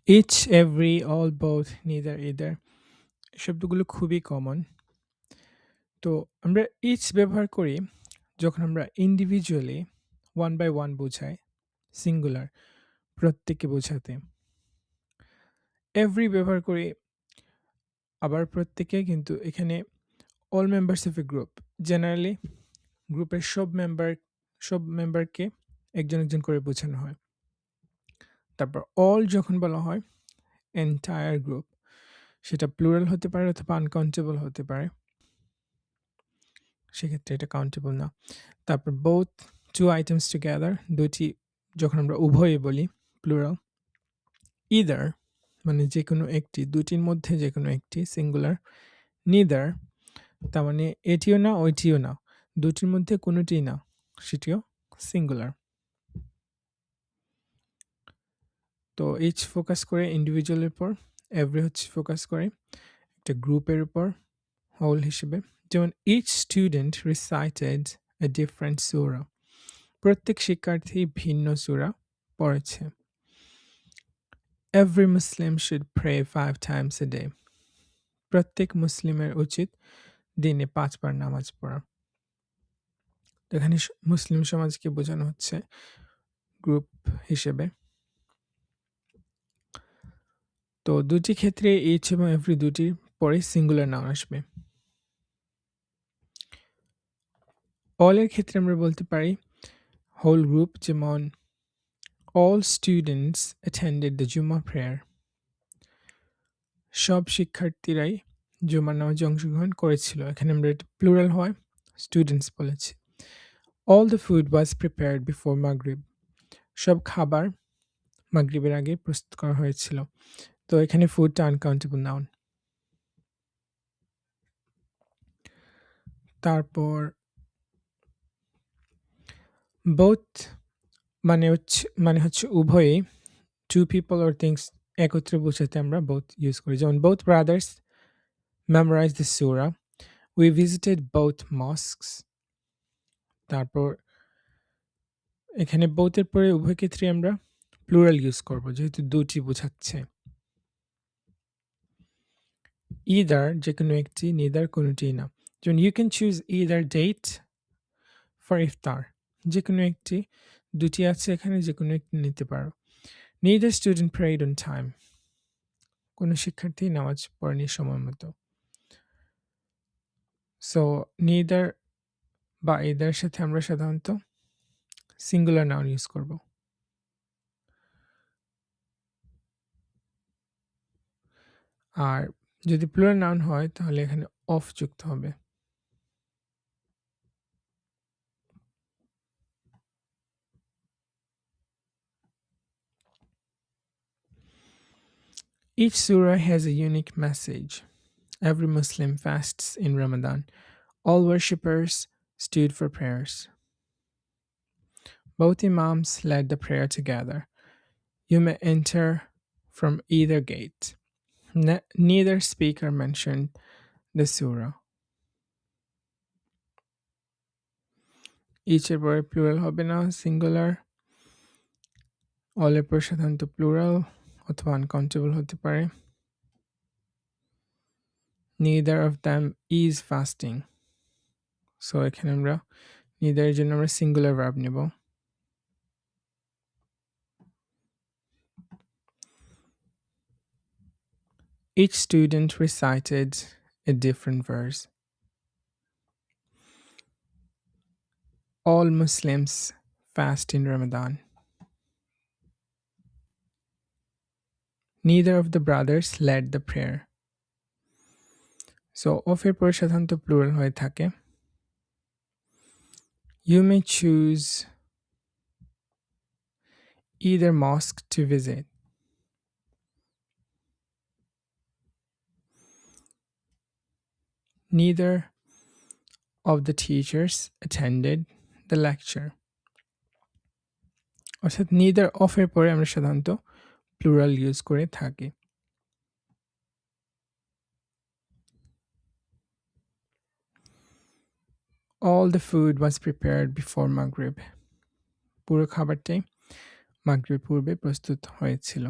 each, every, all, both, neither, either এই শব্দগুলো খুবই কমন। তো আমরা ইচ ব্যবহার করি যখন আমরা ইন্ডিভিজুয়ালি ওয়ান বাই ওয়ান বোঝাই, সিঙ্গুলার প্রত্যেককে বোঝাতে। এভরি ব্যবহার করি আবার প্রত্যেকে, কিন্তু এখানে all members of A group, generally গ্রুপের সব মেম্বারকে একজন একজন করে বোঝানো হয়। তারপর অল যখন বলা হয় এন্টায়ার গ্রুপ, সেটা প্লুরাল হতে পারে অথবা আনকাউন্টেবল হতে পারে, সেক্ষেত্রে এটা কাউন্টেবল না। তারপর বোথ, টু আইটেমস টুগেদার, দুটি যখন আমরা উভয়ে বলি প্লুরাল। ইদার মানে যে কোনো একটি, দুটির মধ্যে যে কোনো একটি, সিঙ্গুলার। নিদার তার মানে এটিও না ওইটিও না, দুটির মধ্যে কোনোটিই না, সেটিও সিঙ্গুলার। তো ইচ ফোকাস করে ইন্ডিভিজুয়ালের উপর, এভরি হচ্ছে ফোকাস করে একটা গ্রুপের উপর হোল হিসেবে। যেমন each student recited a different সূরা, প্রত্যেক শিক্ষার্থী ভিন্ন সূরা পড়েছে। Every Muslim should pray 5 times a day, প্রত্যেক মুসলিমের উচিত দিনে 5 বার নামাজ পড়া। তো এখানে মুসলিম সমাজকে বোঝানো হচ্ছে গ্রুপ হিসেবে। তো দুটি ক্ষেত্রে ইচ এবং এভরি দুটির পরে সিঙ্গুলার নাউন আসবে। অলের ক্ষেত্রে আমরা বলতে পারি হোল গ্রুপ, যেমন all students attended the Jummah prayer, সব শিক্ষার্থীরাই জুমার নামাজে অংশগ্রহণ করেছিল। এখানে আমরা এটা প্লুরাল হয়, স্টুডেন্টস বলেছি। all the food was prepared before maghrib, সব খাবার মাগরিবের আগে প্রস্তুত করা হয়েছিল। তো এখানে ফুডটা আনকাউন্টেবল নাউন। তারপর both মানে হচ্ছে উভয়ই, টু পিপল অর থিংস একত্রে বোঝাতে আমরা both ইউজ করি। যেমন both brothers memorized the surah, we visited both mosques। তারপর এখানে both এর পরে উভয় ক্ষেত্রে আমরা প্লুরাল ইউজ করব, যেহেতু দুটি বোঝাচ্ছে। either যে কোনো একটি, neither কোনোটিই না। যেমন you can choose either date for iftar, যে কোনো একটি, দুটি আছে এখানে, যে কোনো একটি নিতে পারো। neither student prayed on time, কোনো শিক্ষার্থী নামাজ পড়েনি সময় মতো। সো neither বা either সাথে আমরা সাধারণত সিঙ্গুলার নাউন ইউজ করব। আর যদি প্লুরাল নাউন হয় তাহলে এখানে অফ যুক্ত হবে। Each surah has a unique message. Every Muslim fasts in Ramadan. All worshippers stood for prayers. Both Imams led the prayer together. You may enter from either gate. Neither speaker mentioned the surah. Each এর পরে plural হবে না, singular. All এর পরে সাধারণত plural অথবা uncountable হতে পারে। Neither of them is fasting. So এখানে আমরা neither এর জন্য আমরা সিঙ্গুলার ভার্ব নেব। Each student recited a different verse. All Muslims fast in Ramadan. Neither of the brothers led the prayer. So of এর পরে সাধারণত প্লুরাল হয়ে থাকে। You may choose either mosque to visit. Neither of the teachers attended the lecture. অর্থাৎ neither of এর পরে আমরা সাধারণত প্লুরাল ইউজ করে থাকি। All the food was prepared before Maghrib. পুরো খাবারটাই মাগরিবের পূর্বে প্রস্তুত হয়েছিল।